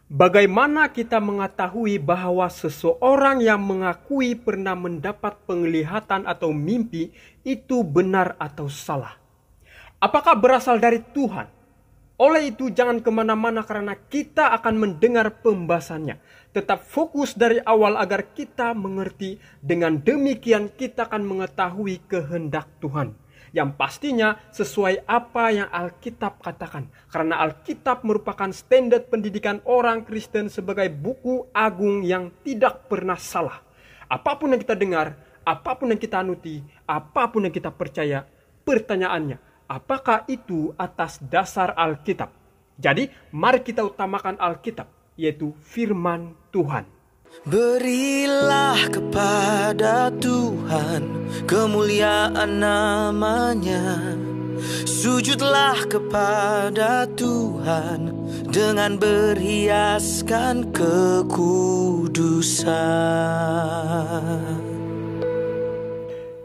Bagaimana kita mengetahui bahwa seseorang yang mengakui pernah mendapat penglihatan atau mimpi itu benar atau salah? Apakah berasal dari Tuhan? Oleh itu jangan kemana-mana karena kita akan mendengar pembahasannya. Tetap fokus dari awal agar kita mengerti. Dengan demikian kita akan mengetahui kehendak Tuhan. Yang pastinya sesuai apa yang Alkitab katakan. Karena Alkitab merupakan standar pendidikan orang Kristen sebagai buku agung yang tidak pernah salah. Apapun yang kita dengar, apapun yang kita anuti, apapun yang kita percaya, pertanyaannya, apakah itu atas dasar Alkitab? Jadi mari kita utamakan Alkitab, yaitu firman Tuhan. Berilah kepada Tuhan kemuliaan namanya. Sujudlah kepada Tuhan dengan berhiaskan kekudusan.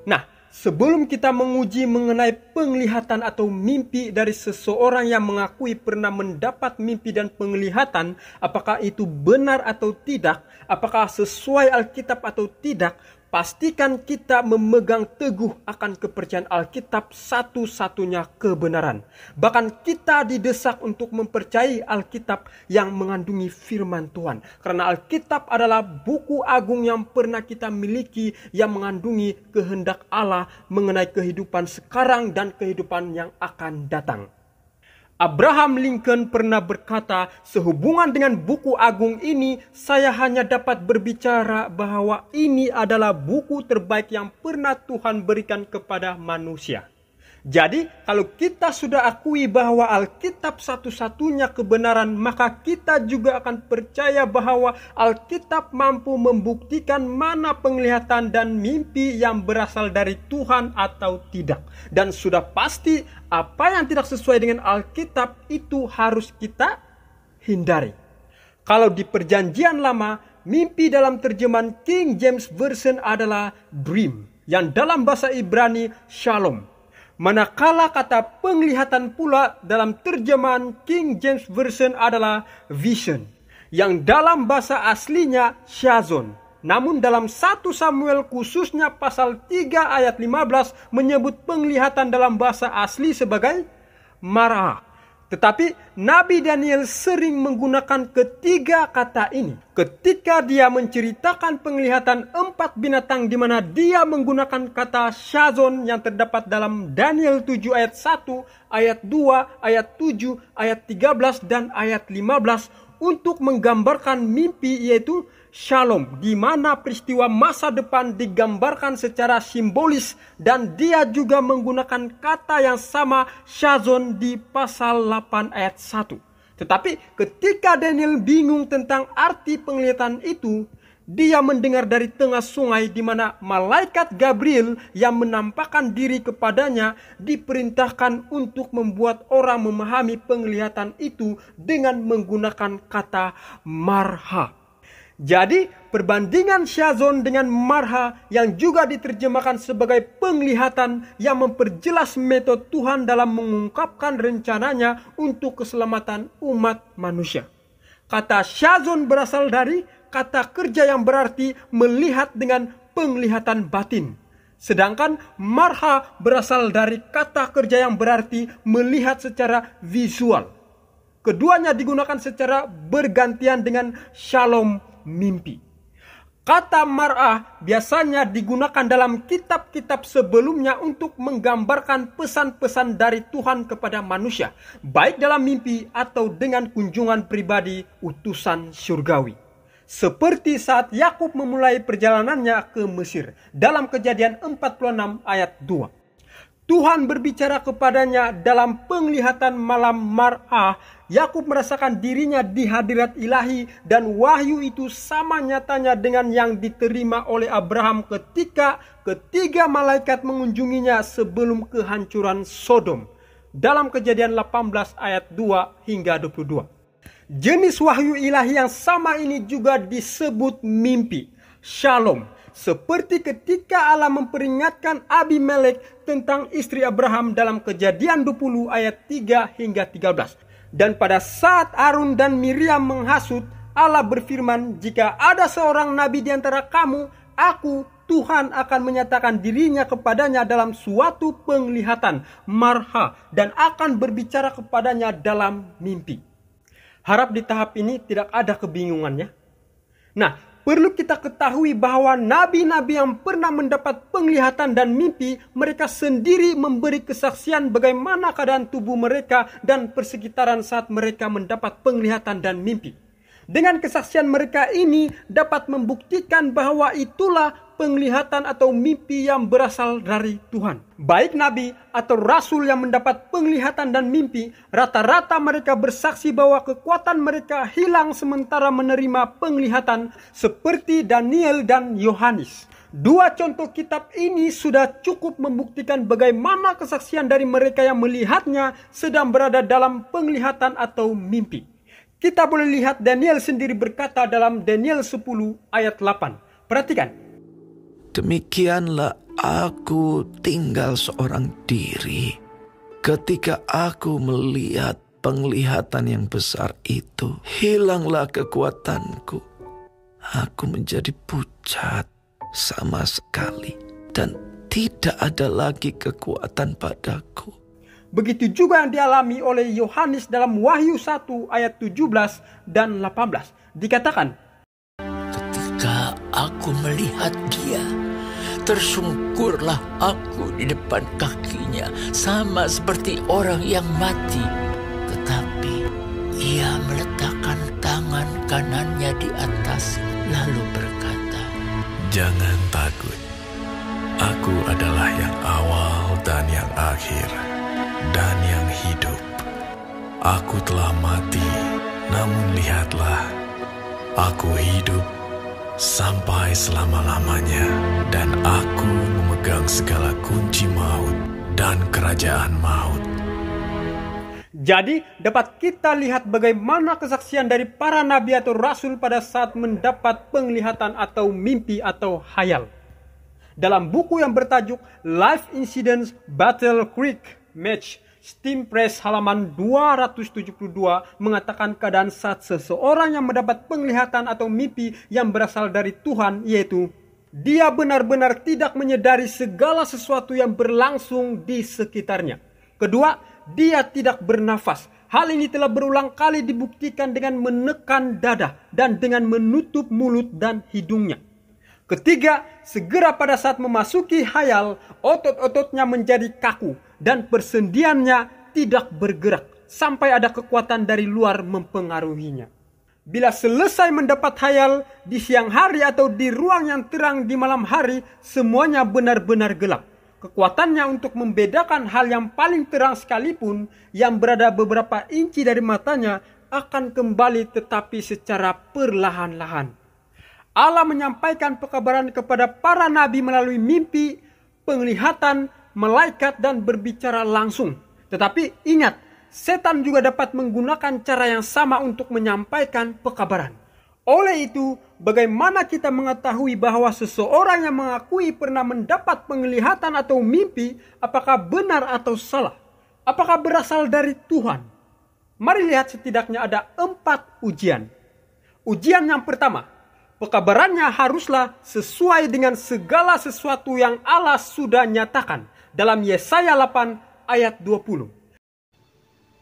Nah, sebelum kita menguji mengenai penglihatan atau mimpi dari seseorang yang mengakui pernah mendapat mimpi dan penglihatan, apakah itu benar atau tidak, apakah sesuai Alkitab atau tidak, pastikan kita memegang teguh akan kepercayaan Alkitab satu-satunya kebenaran. Bahkan kita didesak untuk mempercayai Alkitab yang mengandungi firman Tuhan. Karena Alkitab adalah buku agung yang pernah kita miliki yang mengandungi kehendak Allah mengenai kehidupan sekarang dan kehidupan yang akan datang. Abraham Lincoln pernah berkata, sehubungan dengan buku agung ini, saya hanya dapat berbicara bahwa ini adalah buku terbaik yang pernah Tuhan berikan kepada manusia. Jadi, kalau kita sudah akui bahwa Alkitab satu-satunya kebenaran, maka kita juga akan percaya bahwa Alkitab mampu membuktikan mana penglihatan dan mimpi yang berasal dari Tuhan atau tidak. Dan sudah pasti apa yang tidak sesuai dengan Alkitab itu harus kita hindari. Kalau di Perjanjian Lama, mimpi dalam terjemahan King James Version adalah dream, yang dalam bahasa Ibrani shalom. Manakala kata penglihatan pula dalam terjemahan King James Version adalah vision, yang dalam bahasa aslinya shazon. Namun dalam 1 Samuel khususnya pasal 3 ayat 15 menyebut penglihatan dalam bahasa asli sebagai marah. Tetapi Nabi Daniel sering menggunakan ketiga kata ini ketika dia menceritakan penglihatan 4 binatang di mana dia menggunakan kata shazon yang terdapat dalam Daniel 7 ayat 1, ayat 2, ayat 7, ayat 13 dan ayat 15 untuk menggambarkan mimpi yaitu shalom, di mana peristiwa masa depan digambarkan secara simbolis dan dia juga menggunakan kata yang sama shazon di pasal 8 ayat 1. Tetapi ketika Daniel bingung tentang arti penglihatan itu, dia mendengar dari tengah sungai di mana malaikat Gabriel yang menampakkan diri kepadanya diperintahkan untuk membuat orang memahami penglihatan itu dengan menggunakan kata marha. Jadi perbandingan shazon dengan marha yang juga diterjemahkan sebagai penglihatan yang memperjelas metode Tuhan dalam mengungkapkan rencananya untuk keselamatan umat manusia. Kata shazon berasal dari kata kerja yang berarti melihat dengan penglihatan batin. Sedangkan marha berasal dari kata kerja yang berarti melihat secara visual. Keduanya digunakan secara bergantian dengan shalom, mimpi. Kata mar'ah biasanya digunakan dalam kitab-kitab sebelumnya untuk menggambarkan pesan-pesan dari Tuhan kepada manusia, baik dalam mimpi atau dengan kunjungan pribadi utusan surgawi. Seperti saat Yakub memulai perjalanannya ke Mesir dalam Kejadian 46 ayat 2. Tuhan berbicara kepadanya dalam penglihatan malam mar'ah. Yakub merasakan dirinya di hadirat ilahi dan wahyu itu sama nyatanya dengan yang diterima oleh Abraham ketika ketiga malaikat mengunjunginya sebelum kehancuran Sodom. Dalam Kejadian 18 ayat 2 hingga 22. Jenis wahyu ilahi yang sama ini juga disebut mimpi, shalom. Seperti ketika Allah memperingatkan Abimelek tentang istri Abraham dalam Kejadian 20 ayat 3 hingga 13. Dan pada saat Harun dan Miriam menghasut, Allah berfirman, jika ada seorang nabi di antara kamu, aku, Tuhan akan menyatakan dirinya kepadanya dalam suatu penglihatan, marha, dan akan berbicara kepadanya dalam mimpi. Harap di tahap ini tidak ada kebingungannya. Nah, perlu kita ketahui bahwa nabi-nabi yang pernah mendapat penglihatan dan mimpi, mereka sendiri memberi kesaksian bagaimana keadaan tubuh mereka dan persekitaran saat mereka mendapat penglihatan dan mimpi. Dengan kesaksian mereka ini dapat membuktikan bahwa itulah penglihatan atau mimpi yang berasal dari Tuhan. Baik nabi atau rasul yang mendapat penglihatan dan mimpi, rata-rata mereka bersaksi bahwa kekuatan mereka hilang sementara menerima penglihatan, seperti Daniel dan Yohanes. Dua contoh kitab ini sudah cukup membuktikan bagaimana kesaksian dari mereka yang melihatnya sedang berada dalam penglihatan atau mimpi. Kita boleh lihat Daniel sendiri berkata dalam Daniel 10 ayat 8. Perhatikan. Demikianlah aku tinggal seorang diri ketika aku melihat penglihatan yang besar itu. Hilanglah kekuatanku. Aku menjadi pucat sama sekali dan tidak ada lagi kekuatan padaku. Begitu juga yang dialami oleh Yohanes dalam Wahyu 1 ayat 17 dan 18. Dikatakan, ketika aku melihat dia, tersungkurlah aku di depan kakinya, sama seperti orang yang mati. Tetapi ia meletakkan tangan kanannya di atas, lalu berkata, jangan takut, aku adalah yang awal dan yang akhir, dan yang hidup. Aku telah mati, namun lihatlah, aku hidup sampai selama-lamanya, dan aku memegang segala kunci maut dan kerajaan maut. Jadi dapat kita lihat bagaimana kesaksian dari para nabi atau rasul pada saat mendapat penglihatan atau mimpi atau khayal. Dalam buku yang bertajuk Life Incidents Battle Creek Match, Steam Press halaman 272 mengatakan keadaan saat seseorang yang mendapat penglihatan atau mimpi yang berasal dari Tuhan, yaitu dia benar-benar tidak menyadari segala sesuatu yang berlangsung di sekitarnya. Kedua, dia tidak bernafas. Hal ini telah berulang kali dibuktikan dengan menekan dada dan dengan menutup mulut dan hidungnya. Ketiga, segera pada saat memasuki khayal, otot-ototnya menjadi kaku dan persendiannya tidak bergerak sampai ada kekuatan dari luar mempengaruhinya. Bila selesai mendapat khayal di siang hari atau di ruang yang terang di malam hari, semuanya benar-benar gelap. Kekuatannya untuk membedakan hal yang paling terang sekalipun yang berada beberapa inci dari matanya akan kembali, tetapi secara perlahan-lahan. Allah menyampaikan pekabaran kepada para nabi melalui mimpi, penglihatan, malaikat, dan berbicara langsung. Tetapi ingat, setan juga dapat menggunakan cara yang sama untuk menyampaikan pekabaran. Oleh itu, bagaimana kita mengetahui bahwa seseorang yang mengakui pernah mendapat penglihatan atau mimpi, apakah benar atau salah? Apakah berasal dari Tuhan? Mari lihat setidaknya ada 4 ujian. Ujian yang pertama, pekabarannya haruslah sesuai dengan segala sesuatu yang Allah sudah nyatakan dalam Yesaya 8 ayat 20.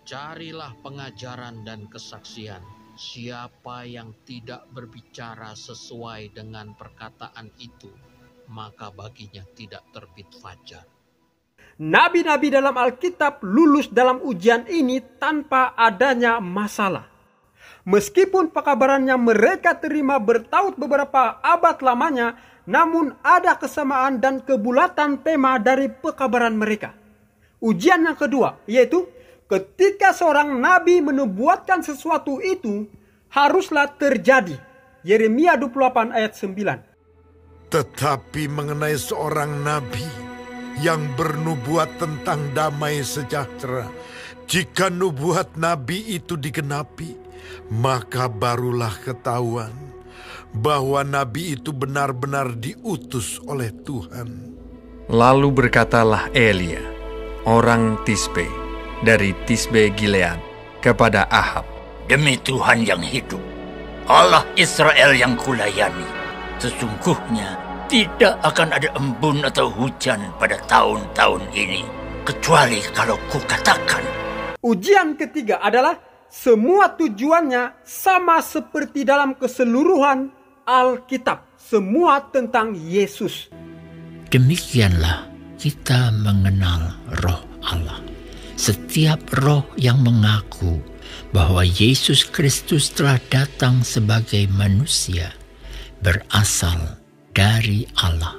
Carilah pengajaran dan kesaksian. Siapa yang tidak berbicara sesuai dengan perkataan itu, maka baginya tidak terbit fajar. Nabi-nabi dalam Alkitab lulus dalam ujian ini tanpa adanya masalah. Meskipun pekabarannya mereka terima bertaut beberapa abad lamanya, namun ada kesamaan dan kebulatan tema dari pekabaran mereka. Ujian yang kedua, yaitu ketika seorang nabi menubuatkan sesuatu itu, haruslah terjadi. Yeremia 28 ayat 9. Tetapi mengenai seorang nabi yang bernubuat tentang damai sejahtera, jika nubuat nabi itu digenapi, maka barulah ketahuan bahwa nabi itu benar-benar diutus oleh Tuhan. Lalu berkatalah Elia, orang Tisbe, dari Tisbe Gilead, kepada Ahab, "Demi Tuhan yang hidup, Allah Israel yang kulayani, sesungguhnya tidak akan ada embun atau hujan pada tahun-tahun ini, kecuali kalau kukatakan." Ujian ketiga adalah semua tujuannya sama seperti dalam keseluruhan Alkitab, semua tentang Yesus. Demikianlah kita mengenal Roh Allah. Setiap roh yang mengaku bahwa Yesus Kristus telah datang sebagai manusia berasal dari Allah.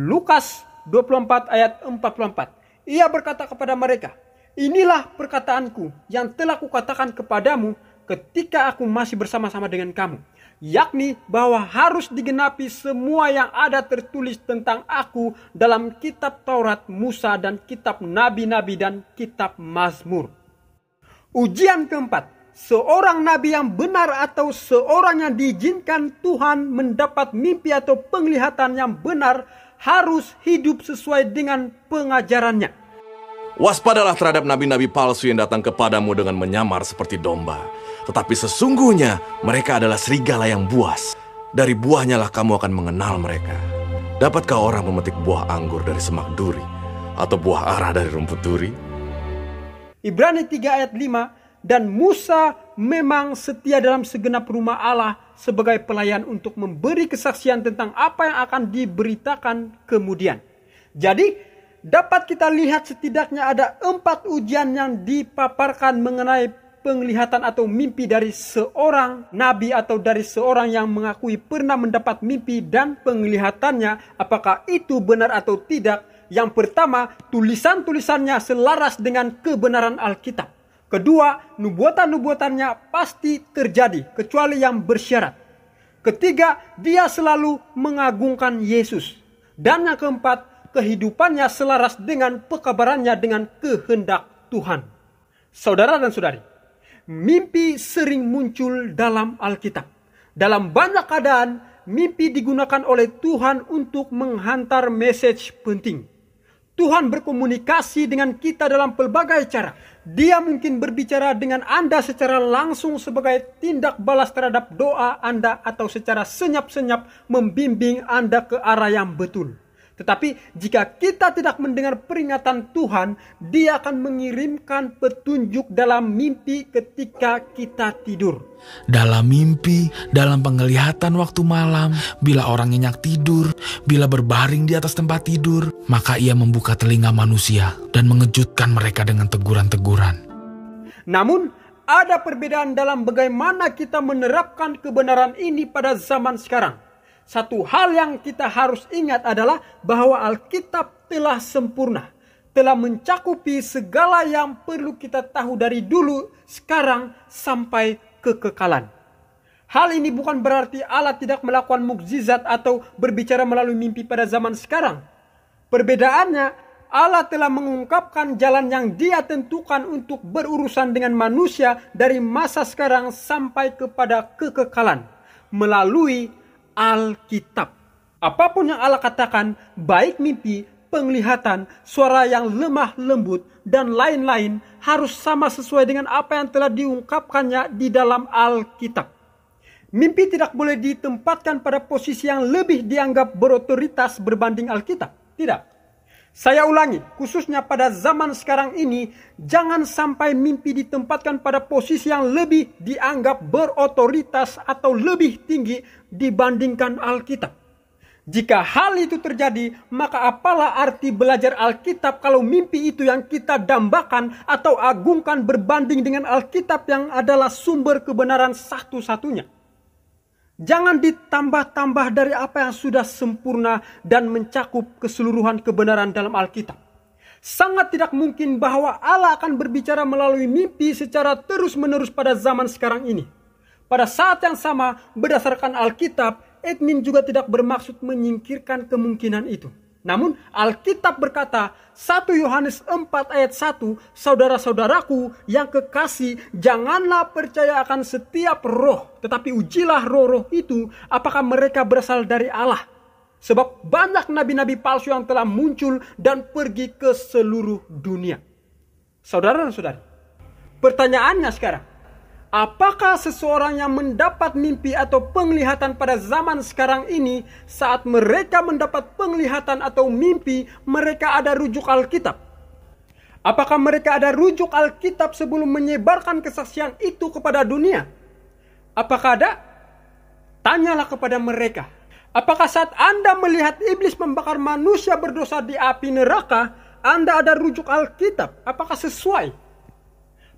Lukas 24 ayat 44. Ia berkata kepada mereka, "Inilah perkataanku yang telah kukatakan kepadamu ketika aku masih bersama-sama dengan kamu, yakni bahwa harus digenapi semua yang ada tertulis tentang aku dalam kitab Taurat Musa dan kitab Nabi-Nabi dan kitab Mazmur." Ujian keempat, seorang nabi yang benar atau seorang yang diizinkan Tuhan mendapat mimpi atau penglihatan yang benar harus hidup sesuai dengan pengajarannya. Waspadalah terhadap nabi-nabi palsu yang datang kepadamu dengan menyamar seperti domba. Tetapi sesungguhnya mereka adalah serigala yang buas. Dari buahnya lah kamu akan mengenal mereka. Dapatkah orang memetik buah anggur dari semak duri, atau buah ara dari rumput duri? Ibrani 3 ayat 5, dan Musa memang setia dalam segenap rumah Allah sebagai pelayan untuk memberi kesaksian tentang apa yang akan diberitakan kemudian. Jadi, dapat kita lihat setidaknya ada 4 ujian yang dipaparkan mengenai penglihatan atau mimpi dari seorang nabi atau dari seorang yang mengakui pernah mendapat mimpi dan penglihatannya, apakah itu benar atau tidak. Yang pertama, tulisan-tulisannya selaras dengan kebenaran Alkitab. Kedua, nubuatan-nubuatannya pasti terjadi kecuali yang bersyarat. Ketiga, dia selalu mengagungkan Yesus. Dan yang keempat, kehidupannya selaras dengan pekabarannya dengan kehendak Tuhan. Saudara dan saudari, mimpi sering muncul dalam Alkitab. Dalam banyak keadaan, mimpi digunakan oleh Tuhan untuk menghantar message penting. Tuhan berkomunikasi dengan kita dalam pelbagai cara. Dia mungkin berbicara dengan Anda secara langsung sebagai tindak balas terhadap doa Anda atau secara senyap-senyap membimbing Anda ke arah yang betul. Tetapi jika kita tidak mendengar peringatan Tuhan, Dia akan mengirimkan petunjuk dalam mimpi ketika kita tidur. Dalam mimpi, dalam penglihatan waktu malam, bila orang nyenyak tidur, bila berbaring di atas tempat tidur, maka Ia membuka telinga manusia dan mengejutkan mereka dengan teguran-teguran. Namun, ada perbedaan dalam bagaimana kita menerapkan kebenaran ini pada zaman sekarang. Satu hal yang kita harus ingat adalah bahwa Alkitab telah sempurna, telah mencakupi segala yang perlu kita tahu dari dulu, sekarang, sampai kekekalan. Hal ini bukan berarti Allah tidak melakukan mukjizat atau berbicara melalui mimpi pada zaman sekarang. Perbedaannya, Allah telah mengungkapkan jalan yang Dia tentukan untuk berurusan dengan manusia dari masa sekarang sampai kepada kekekalan melalui Alkitab. Apapun yang Allah katakan, baik mimpi, penglihatan, suara yang lemah lembut, dan lain-lain harus sama sesuai dengan apa yang telah diungkapkannya di dalam Alkitab. Mimpi tidak boleh ditempatkan pada posisi yang lebih dianggap berotoritas berbanding Alkitab. Tidak. Saya ulangi, khususnya pada zaman sekarang ini, jangan sampai mimpi ditempatkan pada posisi yang lebih dianggap berotoritas atau lebih tinggi dibandingkan Alkitab. Jika hal itu terjadi, maka apalah arti belajar Alkitab kalau mimpi itu yang kita dambakan atau agungkan berbanding dengan Alkitab yang adalah sumber kebenaran satu-satunya. Jangan ditambah-tambah dari apa yang sudah sempurna dan mencakup keseluruhan kebenaran dalam Alkitab. Sangat tidak mungkin bahwa Allah akan berbicara melalui mimpi secara terus-menerus pada zaman sekarang ini. Pada saat yang sama, berdasarkan Alkitab, Edmin juga tidak bermaksud menyingkirkan kemungkinan itu. Namun Alkitab berkata, 1 Yohanes 4 ayat 1, saudara-saudaraku yang kekasih, janganlah percaya akan setiap roh, tetapi ujilah roh-roh itu, apakah mereka berasal dari Allah. Sebab banyak nabi-nabi palsu yang telah muncul dan pergi ke seluruh dunia. Saudara dan saudari, Pertanyaannya sekarang, apakah seseorang yang mendapat mimpi atau penglihatan pada zaman sekarang ini, saat mereka mendapat penglihatan atau mimpi, mereka ada rujuk Alkitab? Apakah mereka ada rujuk Alkitab sebelum menyebarkan kesaksian itu kepada dunia? Apakah ada? Tanyalah kepada mereka. Apakah saat Anda melihat iblis membakar manusia berdosa di api neraka, Anda ada rujuk Alkitab? Apakah sesuai?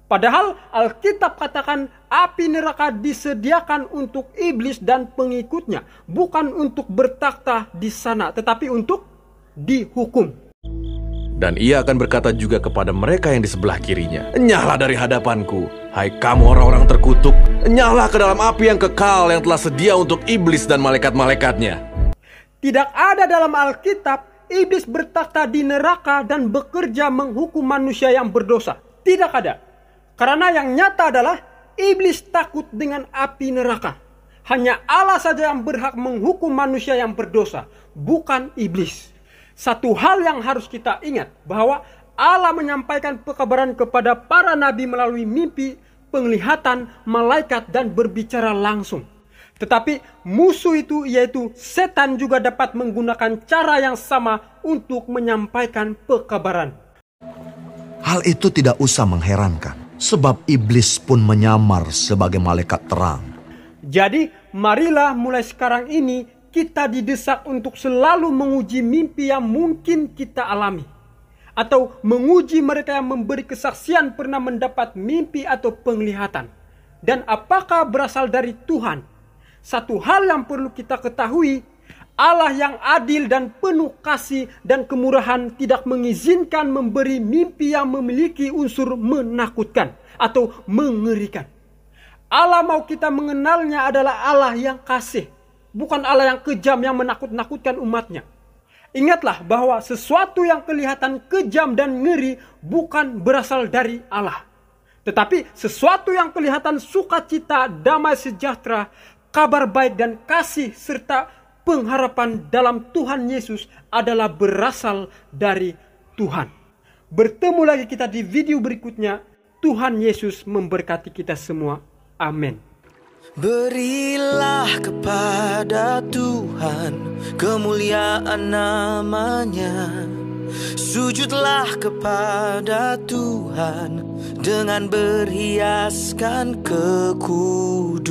Padahal Alkitab katakan api neraka disediakan untuk iblis dan pengikutnya. Bukan untuk bertakhta di sana, tetapi untuk dihukum. Dan ia akan berkata juga kepada mereka yang di sebelah kirinya, "Enyahlah dari hadapanku, hai kamu orang-orang terkutuk. Enyahlah ke dalam api yang kekal yang telah sedia untuk iblis dan malaikat-malaikatnya." Tidak ada dalam Alkitab iblis bertakhta di neraka dan bekerja menghukum manusia yang berdosa. Tidak ada. Karena yang nyata adalah iblis takut dengan api neraka. Hanya Allah saja yang berhak menghukum manusia yang berdosa, bukan iblis. Satu hal yang harus kita ingat, bahwa Allah menyampaikan pekabaran kepada para nabi melalui mimpi, penglihatan, malaikat, dan berbicara langsung. Tetapi musuh itu, yaitu setan, juga dapat menggunakan cara yang sama untuk menyampaikan pekabaran. Hal itu tidak usah mengherankan. Sebab iblis pun menyamar sebagai malaikat terang. Jadi, marilah mulai sekarang ini kita didesak untuk selalu menguji mimpi yang mungkin kita alami. Atau menguji mereka yang memberi kesaksian pernah mendapat mimpi atau penglihatan. Dan apakah berasal dari Tuhan? Satu hal yang perlu kita ketahui, Allah yang adil dan penuh kasih dan kemurahan tidak mengizinkan memberi mimpi yang memiliki unsur menakutkan atau mengerikan. Allah mau kita mengenalnya adalah Allah yang kasih, bukan Allah yang kejam yang menakut-nakutkan umatnya. Ingatlah bahwa sesuatu yang kelihatan kejam dan ngeri bukan berasal dari Allah. Tetapi sesuatu yang kelihatan sukacita, damai sejahtera, kabar baik dan kasih serta pengharapan dalam Tuhan Yesus adalah berasal dari Tuhan. Bertemu lagi kita di video berikutnya. Tuhan Yesus memberkati kita semua. Amin. Berilah kepada Tuhan kemuliaan namanya. Sujudlah kepada Tuhan dengan berhiaskan kekudusan.